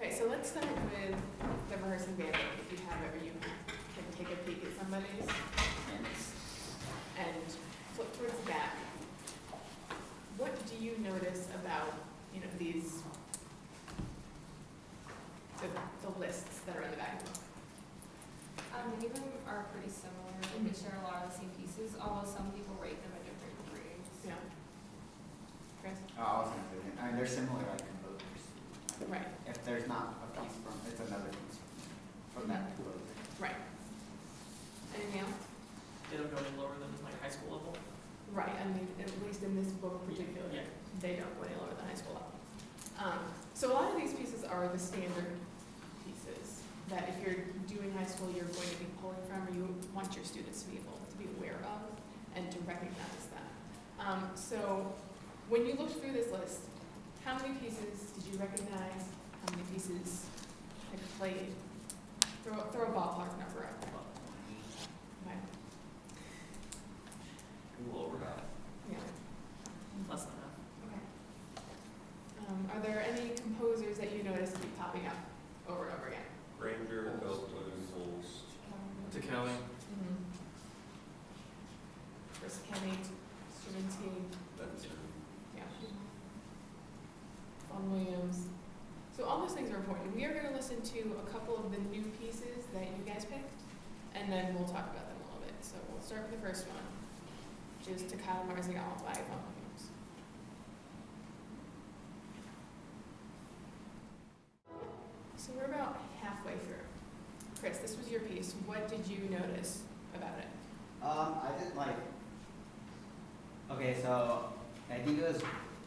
Okay, so let's start with the rehearsing band. If you have it, or you can take a peek at somebody's and flip towards the back. What do you notice about, these, the lists that are in the back of the book? Many of them are pretty similar. They share a lot of the same pieces, although some people rate them at different grades. Yeah. Chris? Oh, I was gonna say, I mean, they're similar like composers. Right. If there's not a piece from, it's another piece from that composer. Right. Anything else? They don't go any lower than like high school level. Right, I mean, at least in this book particularly, Yeah. they don't go any lower than high school level. So a lot of these pieces are the standard pieces that if you're doing high school, you're going to be pulling from, or you want your students to be able to be aware of and to recognize them. So when you looked through this list, how many pieces did you recognize? How many pieces had you played? Throw a ballpark number out there. Okay. Over that. Yeah. Less than that. Okay. Are there any composers that you notice keep popping up over and over again? Granger, Holst. To Kelly. Chris Kenny, Stravinsky, Benson. yeah. Vaughan Williams. So all those things are important. We are going to listen to a couple of the new pieces that you guys picked, and then we'll talk about them a little bit. So we'll start with the first one, which is Toccata Marziale by Vaughan Williams. So we're about halfway through. Chris, this was your piece. What did you notice about it? I did like, okay, so I think it was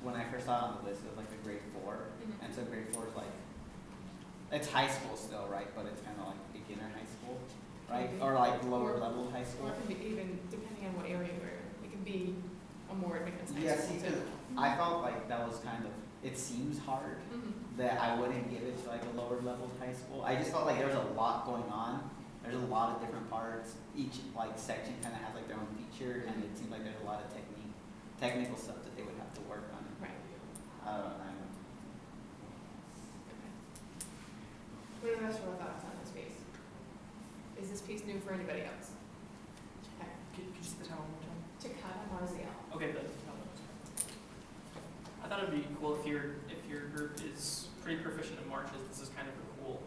when I first saw it on the list, it was like a grade 4. Mhm. And so grade 4 is like, it's high school still, right? But it's kind of like beginner high school, right? Mhm. Or like lower level high school. Or it can be even, depending on what area you're in, it can be a more advanced high Yeah, school see, too. 'cause I felt like that was kind of, it seems hard that I wouldn't give it to like a lower level high school. I just felt like there was a lot going on. There's a lot of different parts. Each like section kind of has like their own feature, and it seemed like there's a lot of technical stuff that they would have to work on. Right. I don't know. Okay. What are the rest of your thoughts on this piece? Is this piece new for anybody else? Okay. Could you say the title one more time? Toccata Marziale. Okay, I thought it'd be cool if your group is pretty proficient in marches. This is kind of a cool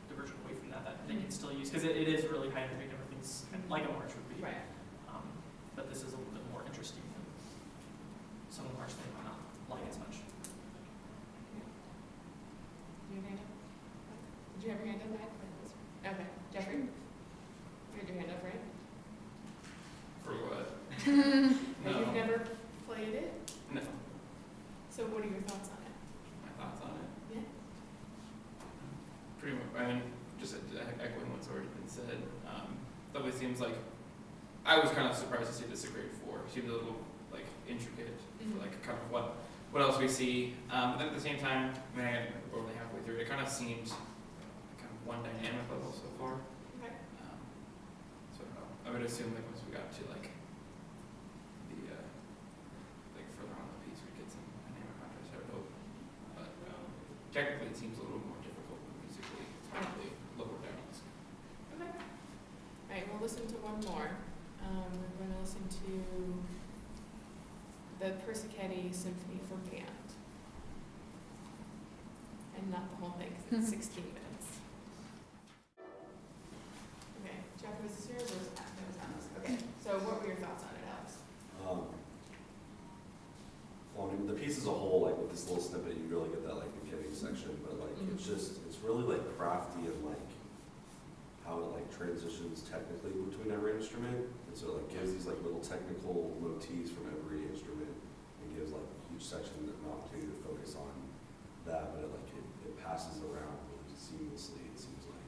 diversion away from that they can still use, because it is really high energy and everything's kind of like a march would be. Right. But this is a little bit more interesting than some of the march they might not like as much. Did you have your hand up? Did you have your hand up, Matt? Okay. Jeffrey? You had your hand up, right? For what? You've never played it? No. So what are your thoughts on it? My thoughts on it? Yeah. Pretty much, I mean, just echoing what's already been said. Definitely seems like, I was kind of surprised to see this at grade 4. It seemed a little like intricate, for, like kind of what else we see. But then at the same time, I mean, I got only halfway through. It kind of seemed kind of one dynamic level so far. Okay. So I don't know. I would assume like once we got to like the like further on the piece, we get some dynamic contrast. I would hope. But technically, it seems a little more difficult musically. It's probably lower down. Okay. All right, we'll listen to one more. We're going to listen to the Persichetti Symphony for Band. And not the whole thing, because it's 16 minutes. Okay, Jeff, was this yours or was it Alex? Okay, so what were your thoughts on it, Alex? Well, I mean, the piece as a whole, like with this little snippet, you really get that like beginning section, but like it's really like crafty and like how it like transitions technically between every instrument, and so it like gives these like little technical motifs from every instrument, and gives like each section an opportunity to focus on that, but it passes around really seamlessly. It seems like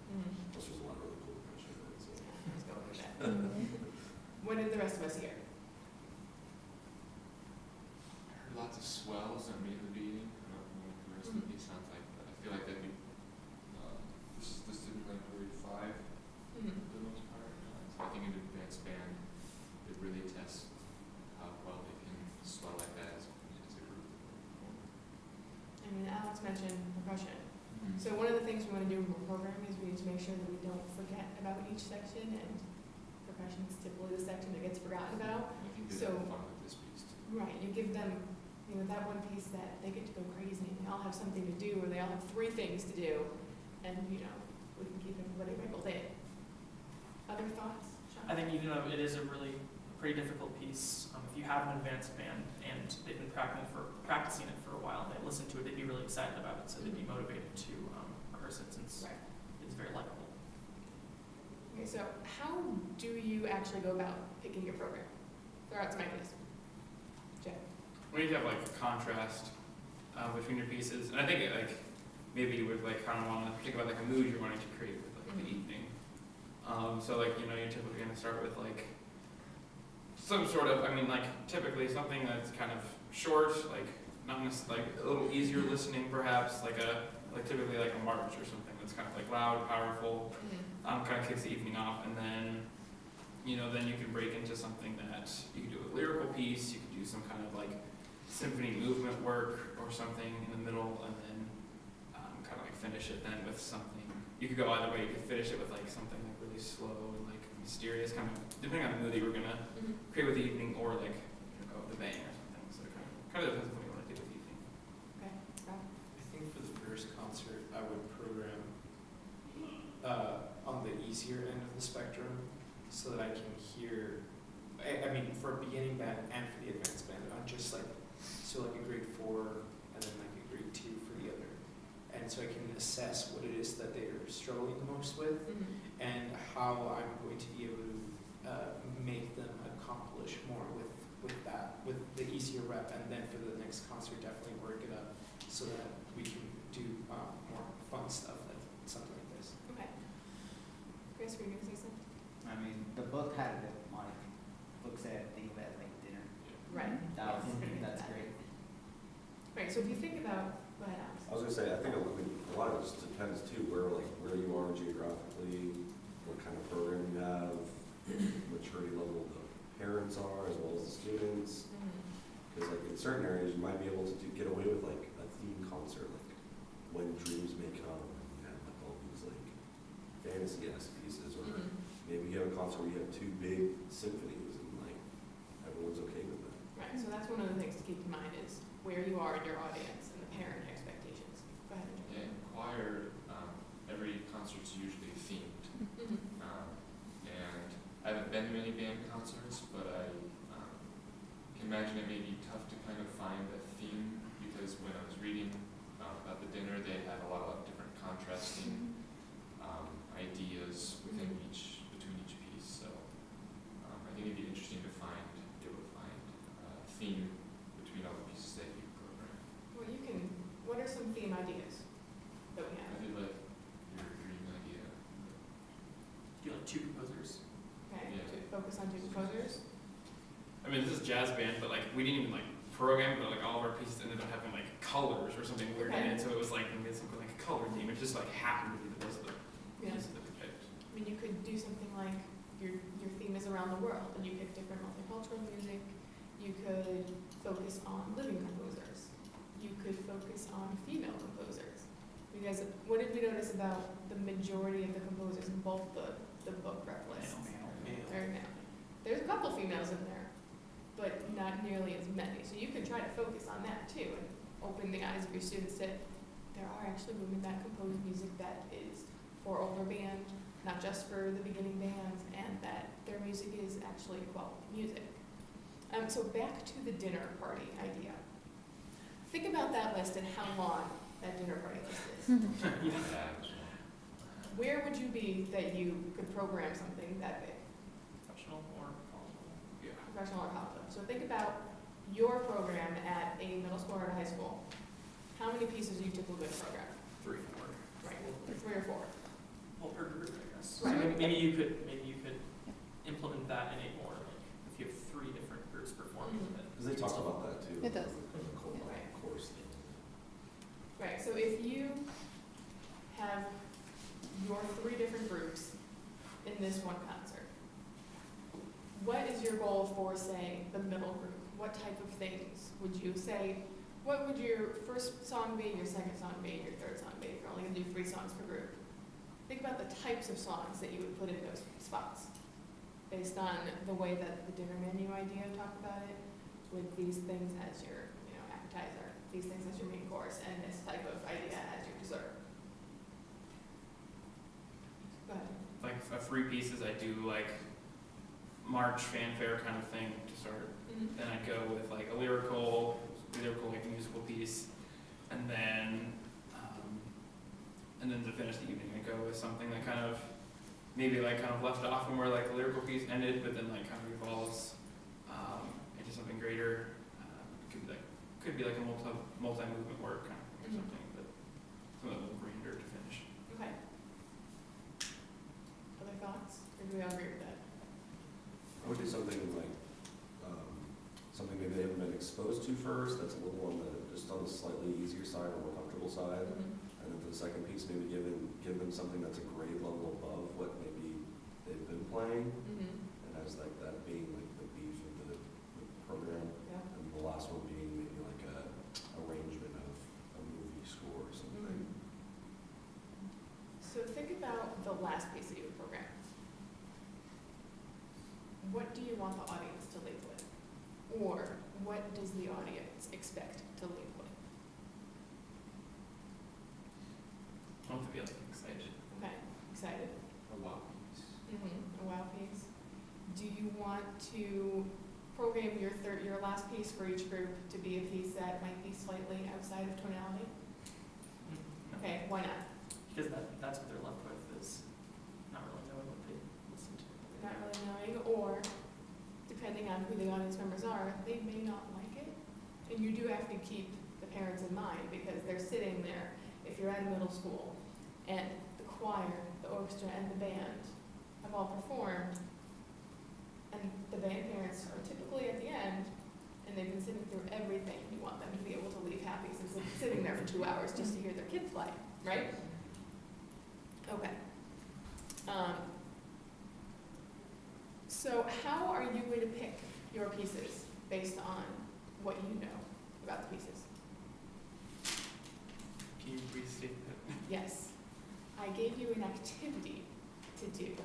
plus there's a lot of really cool pressure in it. So. Let's go with that. What did the rest of us hear? I heard lots of swells on me in the beginning. I don't know what the rest of the piece sounds like, but I feel like that'd be this is listed in like grade 5 for the most part. So I think an advanced band it really tests how well they can swell like that as a group. I mean, Alex mentioned percussion. So one of the things we want to do in our program is we need to make sure that we don't forget about each section, and percussion is typically the section that gets forgotten about. I think they So- have fun with this piece too. Right, you give them, that one piece that they get to go crazy, and they all have something to do, or they all have 3 things to do, and, we can keep everybody wiggled in. Other thoughts, Sean? I think even though it is a really pretty difficult piece, if you have an advanced band and they've been practicing it for a while and they listen to it, they'd be really excited about it, so they'd be motivated to rehearse it since Right. it's very likable. Okay, so how do you actually go about picking your program? Throw out some ideas. Jay? We need to have like a contrast between your pieces, and I think maybe you would kind of want to think about a mood you're wanting to create with the evening. So you're typically going to start with some sort of, typically something that's kind of short, not necessarily a little easier listening, perhaps typically a march or something that's kind of loud, powerful, kind of kicks the evening off, and then then you can break into something that you can do a lyrical piece, you could do some kind of symphony movement work or something in the middle, and then kind of finish it then with something. You could go either way. You could finish it with something really slow and mysterious, kind of depending on the mood that you were gonna create with the evening, or go with the bang or something. So it kind of depends on what you want to do with the evening. Okay, Rob? I think for the first concert, I would program on the easier end of the spectrum so that I can hear, for a beginning band and for the advanced band, not just a grade 4 and then a grade 2 for the other. And so I can assess what it is that they're struggling the most with and how I'm going to be able to make them accomplish more with the easier rep, and then for the next concert definitely work it up so that we can do more fun stuff like something like this. Okay. Chris, were you going to say something? The book had it, book said think of it as dinner. Right. That's great. Right, so if you think about, go ahead, Alex. I was gonna say, I think a lot of it just depends too, where you are geographically, what kind of program you have, maturity level the parents are, as well as the students. Because in certain areas, you might be able to get away with a theme concert, When Dreams May Come, and you have all these fantasy-esque pieces, or maybe you have a concert where you have 2 big symphonies, and everyone's okay with that. Right, so that's one of the things to keep in mind is where you are in your audience and the parent expectations. Go ahead. Yeah, in choir, every concert's usually themed. And I haven't been to many band concerts, but I can imagine it may be tough to kind of find a theme, because when I was reading about the dinner, they had a lot of different contrasting ideas between each piece. So I think it'd be interesting to be able to find a theme between all the pieces that you program. Well, what are some theme ideas that we I have? feel like your dream idea. Do 2 composers. Okay, Yeah. to focus on 2 composers. This is jazz band, but we didn't even program, but all of our pieces ended up having colors or something weird in it. So it was we had something a color theme. It just happened to be the most of the pieces that we picked. You could do something like your theme is around the world, and you pick different multicultural music. You could focus on living composers. You could focus on female composers. Because what did we notice about the majority of the composers in both the book rep lists? They're male. There's a couple females in there, but not nearly as many. So you can try to focus on that too, and open the eyes of your students that there are actually women that compose music that is for older band, not just for the beginning bands, and that their music is actually quality music. So back to the dinner party idea. Think about that list and how long that dinner party list is. Where would you be that you could program something that big? Professional or college? Yeah. Professional or college level. So think about your program at a middle school or a high school. How many pieces are you typically going to program? 3, 4. Right, 3 or 4. Well, per group, I guess. Right. So maybe you could implement that in a more if you have 3 different groups performing with it. Because they talk about that too. It does. Course. Right, so if you have your 3 different groups in this one concert, what is your goal for, say, the middle group? What type of things would you say, what would your first song be, your second song be, your third song be? If you're only gonna do 3 songs per group. Think about the types of songs that you would put in those spots, based on the way that the dinner menu idea talked about it, with these things as your, appetizer, these things as your main course, and this type of idea as your dessert. Go ahead. Like a 3 pieces, I do like march fanfare kind of thing to start. Mm-hmm. Then I'd go with like a lyrical like musical piece, and then to finish the evening, I go with something that kind of maybe like kind of left off when where like the lyrical piece ended, but then like kind of evolves into something greater. Could be like a multi movement work kind of thing or something, but something a little grander to finish. Okay. Other thoughts? Or do we all agree with that? I would do something like, something maybe they haven't been exposed to first, that's a little on the, just on the slightly easier side or more comfortable side. Mm-hmm. And then for the second piece, maybe give them something that's a grade level above what maybe they've been playing. Mm-hmm. And has like that being like the beef of the program. Yeah. And the last one being maybe like a arrangement of a movie score or something. So think about the last piece of your program. What do you want the audience to leave with? Or what does the audience expect to leave with? I want to be like excited. Okay, excited? A wow piece. Mm-hmm. A wow piece. Do you want to program your last piece for each group to be a piece that might be slightly outside of tonality? Okay, why not? Because that's what they're left with, is not really knowing what they listen to. Not really knowing, or depending on who the audience members are, they may not like it. And you do have to keep the parents in mind, because they're sitting there, if you're at a middle school, and the choir, the orchestra, and the band have all performed, and the band parents are typically at the end, and they've been sitting through everything, you want them to be able to leave happy, since they've been sitting there for 2 hours just to hear their kid play, right? Okay. So how are you going to pick your pieces based on what you know about the pieces? Can you restate that? Yes. I gave you an activity to do,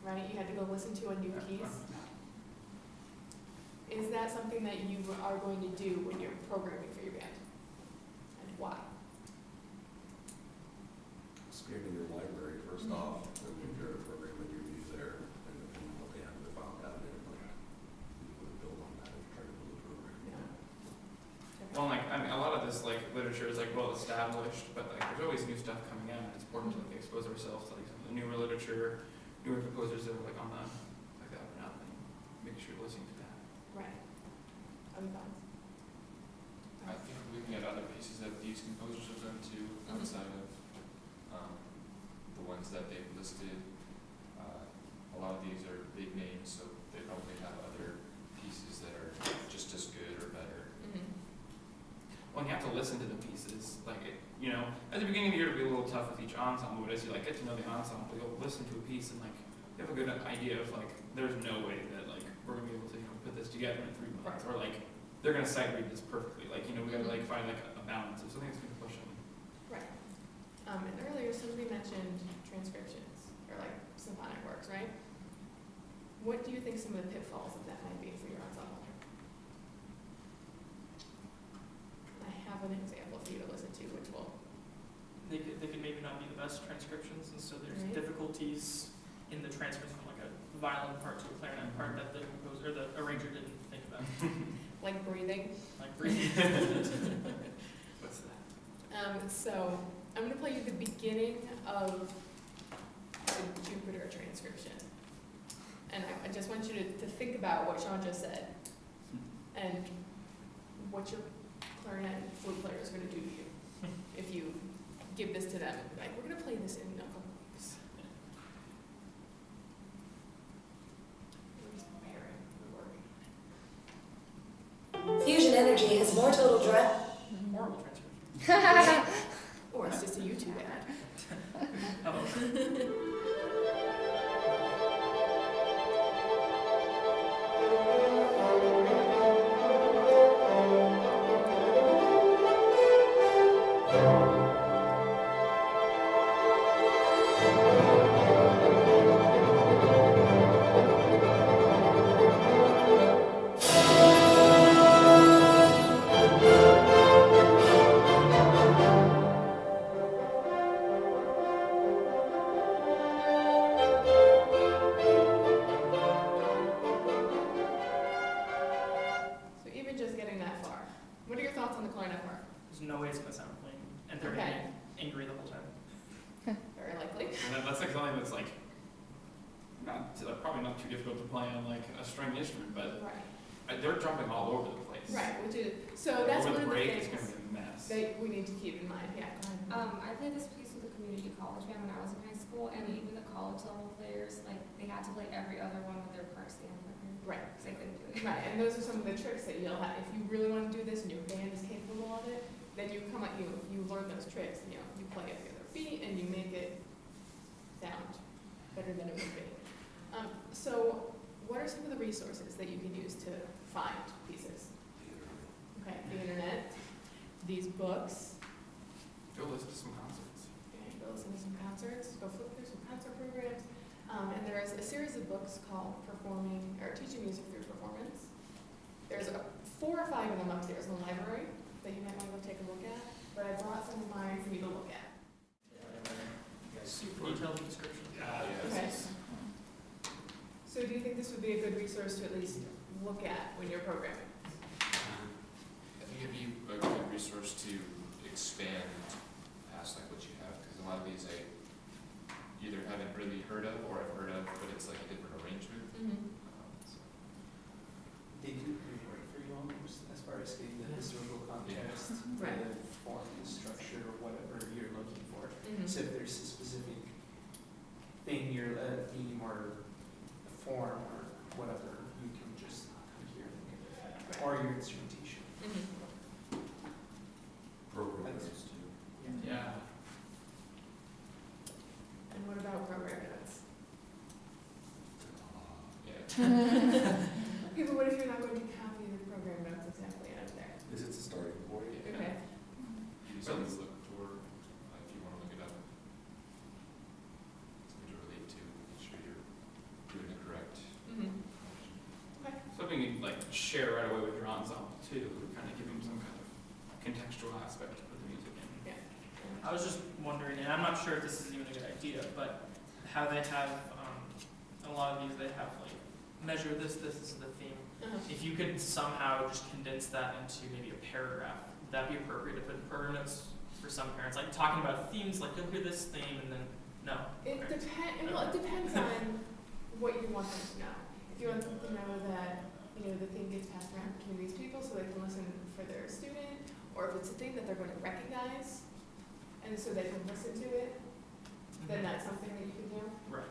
right? You had to go listen to a new piece. Is that something that you are going to do when you're programming for your band? And why? Expanding your library first off, and if you're a program that you use there, and depending on what they have in their file cabinet, like, you would build on that and try to build a program. Yeah. Well, like, I mean, a lot of this, like, literature is, like, well established, but, like, there's always new stuff coming out, and it's important to, like, expose ourselves to, like, some of the newer literature, newer composers that are, like, on the, like, up and up, and make sure to listen to that. Right. Other thoughts? I think looking at other pieces that these composers have done too, outside of the ones that they've listed. A lot of these are big names, so they probably have other pieces that are just as good or better. Mm-hmm. Well, and you have to listen to the pieces, like, you know, at the beginning of the year, it'll be a little tough with each ensemble, but as you, like, get to know the ensemble, you'll listen to a piece and, like, you have a good idea of, like, there's no way that, like, we're gonna be able to, you know, put this together in 3 months, or, like, they're gonna sight read this perfectly, like, you know, we gotta, like, find, like, a balance of something that's gonna push them. Right. And earlier somebody mentioned transcriptions, or like symphonic works, right? What do you think some of the pitfalls of that might be for your ensemble? I have an example for you to listen to, which will. They could maybe not be the best transcriptions, and so there's Right. difficulties in the transcription from like a violin part to a clarinet part that the composer or the arranger didn't think about. Like breathing. Like breathing. What's that? So I'm going to play you the beginning of the Jupiter transcription. And I just want you to think about what Sean just said and what your clarinet and flute player is going to do to you if you give this to them. Like, we're going to play this in a couple weeks. We're just preparing. We're working. Fusion energy has more total drive. Horrible transcription. Or it's just a YouTube ad. Oh. clarinet part. What are your thoughts on the clarinet part? There's no way it's gonna sound clean, and they're gonna Okay. be angry the whole time. Very likely. And that's like something that's like probably not too difficult to play on like a string instrument, but Right, they're jumping all over the place. right, which is, so that's Over one the of the break, it's things gonna be a mess. that we need to keep in mind, yeah, go ahead. I played this piece with the community college band when I was in high school, and even the college level players, like, they had to play every other one with their part stand record, Right, because they couldn't do it. right, and those are some of the tricks that you'll have, if you really wanna do this and your band is capable of it, then you come, you learn those tricks, and you play every other beat, and you make it sound better than it would be. So, what are some of the resources that you can use to find pieces? Okay, the internet, these books, Go listen to some concerts. okay, go listen to some concerts, go flip through some concert programs. And there is a series of books called Teaching Music Through Performance. There's 4 or 5 of them upstairs in the library that you might want to go take a look at, but I brought some of mine for you to look at. Super detailed description. Okay. So do you think this would be a good resource to at least look at when you're programming? I think it'd be a good resource to expand past like what you have, because a lot of these I either haven't really heard of or I've heard of, but it's like a different arrangement. So, They do pretty work for you almost, as far as getting the historical context, Right. the form, the structure, or whatever you're looking for. Mhm. So if there's a specific thing, you're a theme or a form or whatever, you can just come here and look at that. Or your instrumentation. Mhm. Programs That's- too. Yeah. And what about program notes? yeah. Okay, but what if you're not going to copy the program notes exactly out of there? Is it a starting point? Yeah. Okay. Give you something to look for, if you wanna look it up. Something to relate to, make sure you're doing the correct Mhm. function. Something you like share right away with your ensemble too, kind of give them some kind of contextual aspect to put the music in. Yeah. I was just wondering, and I'm not sure if this is even a good idea, but how they have, a lot of these, they have like, measure this is the theme. Uh-huh. If you could somehow just condense that into maybe a paragraph, would that be appropriate to put in program notes for some parents? Like talking about themes, like you'll hear this theme and then, no. It Okay. depends on what you want them to know. If you want them to know that, the thing gets passed around between these people so they can listen for their student, or if it's a thing that they're going to recognize, and so they can listen to it, then that's something that you can do. Right.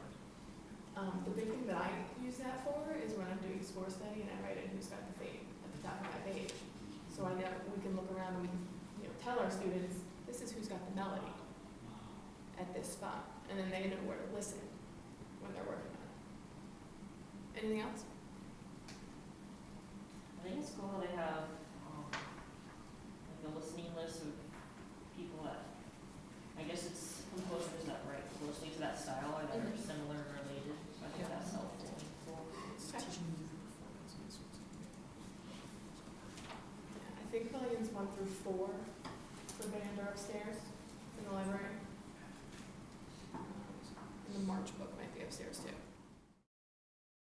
The big thing that I use that for is when I'm doing score study and I write in who's got the theme at the top of my page. So I know we can look around and we can, tell our students, this is who's got the melody at this spot. And then they know where to listen when they're working on it. Anything else? I think it's cool how they have, like a listening list of people that, I guess it's composers that write closely to that style or that are similar and related, so I think that's helpful and cool. Okay. I think volumes 1 through 4 for band are upstairs in the library. And the March book might be upstairs too.